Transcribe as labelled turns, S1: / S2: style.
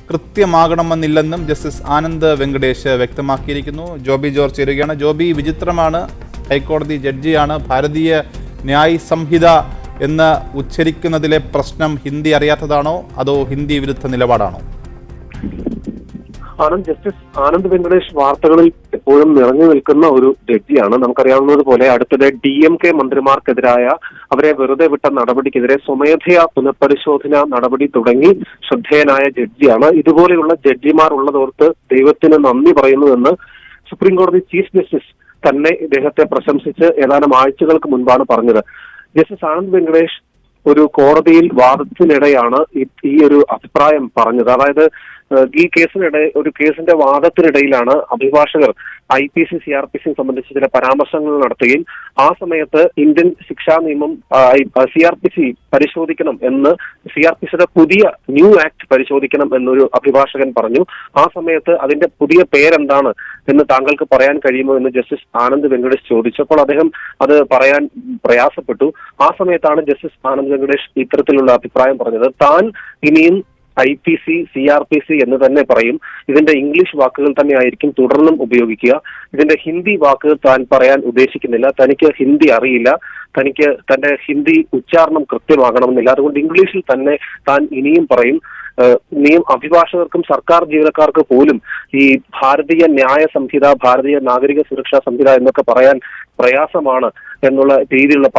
S1: കൃത്യമാകണമെന്നില്ലെന്നും justice Anand Venkatesh വ്യക്തമാക്കിയിരിക്കുന്നു. Joby George ചേരുകയാണ്. ജോബി, വിചിത്രമാണ്, ഹൈക്കോടതി ജഡ്ജിയാണ്, ഭാരതീയ ന്യായ് സംഹിത എന്ന് ഉച്ചരിക്കുന്നതിലെ പ്രശ്നം ഹിന്ദി അറിയാത്തതാണോ അതോ ഹിന്ദി വിരുദ്ധ നിലപാടാണോ?
S2: ജസ്റ്റിസ് ആനന്ദ് വെങ്കടേഷ് വാർത്തകളിൽ എപ്പോഴും നിറഞ്ഞു നിൽക്കുന്ന ഒരു ജഡ്ജിയാണ്. നമുക്കറിയാവുന്നതുപോലെ അടുത്തിടെ DMK മന്ത്രിമാർക്കെതിരായ അവരെ വെറുതെ വിട്ട നടപടിക്കെതിരെ സ്വമേധയാ പുനഃപരിശോധന നടപടി തുടങ്ങി ശ്രദ്ധേയനായ ജഡ്ജിയാണ്. ഇതുപോലെയുള്ള ജഡ്ജിമാർ ഉള്ളതോർത്ത് ദൈവത്തിന് നന്ദി പറയുന്നുവെന്ന് സുപ്രീം കോടതി ചീഫ് ജസ്റ്റിസ് തന്നെ ഇദ്ദേഹത്തെ പ്രശംസിച്ച് ഏതാനും ആഴ്ചകൾക്ക് മുൻപാണ് പറഞ്ഞത്. ജസ്റ്റിസ് ആനന്ദ് വെങ്കടേഷ് ഒരു കോടതിയിൽ വാദത്തിനിടെയാണ് ഈ ഒരു അഭിപ്രായം പറഞ്ഞത്. അതായത് ഈ കേസിന്റെ വാദത്തിനിടയിലാണ് അഭിഭാഷകർ IPC CRPC സംബന്ധിച്ച് ചില പരാമർശങ്ങൾ നടത്തുകയും ആ സമയത്ത് ഇന്ത്യൻ ശിക്ഷാ നിയമം CRPC പരിശോധിക്കണം എന്ന് CRPCയുടെ പുതിയ ന്യൂ ആക്ട് പരിശോധിക്കണം എന്നൊരു അഭിഭാഷകൻ പറഞ്ഞു. ആ സമയത്ത് അതിന്റെ പുതിയ പേരെന്താണ് എന്ന് താങ്കൾക്ക് പറയാൻ കഴിയുമോ എന്ന് ജസ്റ്റിസ് ആനന്ദ് വെങ്കടേഷ് ചോദിച്ചപ്പോൾ അദ്ദേഹം അത് പറയാൻ പ്രയാസപ്പെട്ടു. ആ സമയത്താണ് ജസ്റ്റിസ് ആനന്ദ് വെങ്കടേഷ് ഇത്തരത്തിലുള്ള അഭിപ്രായം പറഞ്ഞത്. താൻ ഇനിയും IPC CRPC എന്ന് തന്നെ പറയും. ഇതിന്റെ ഇംഗ്ലീഷ് വാക്കുകൾ തന്നെ ആയിരിക്കും തുടർന്നും ഉപയോഗിക്കുക. ഇതിന്റെ ഹിന്ദി വാക്കുകൾ താൻ പറയാൻ ഉദ്ദേശിക്കുന്നില്ല. തനിക്ക് ഹിന്ദി അറിയില്ല, തനിക്ക് തന്റെ ഹിന്ദി ഉച്ചാരണം കൃത്യമാകണമെന്നില്ല. അതുകൊണ്ട് ഇംഗ്ലീഷിൽ തന്നെ താൻ ഇനിയും പറയും. അഭിഭാഷകർക്കും സർക്കാർ ജീവനക്കാർക്ക് പോലും ഈ ഭാരതീയ ന്യായ സംഹിത, ഭാരതീയ നാഗരിക സുരക്ഷാ സംഹിത എന്നൊക്കെ പറയാൻ പ്രയാസമാണ് എന്നുള്ള രീതിയിലുള്ള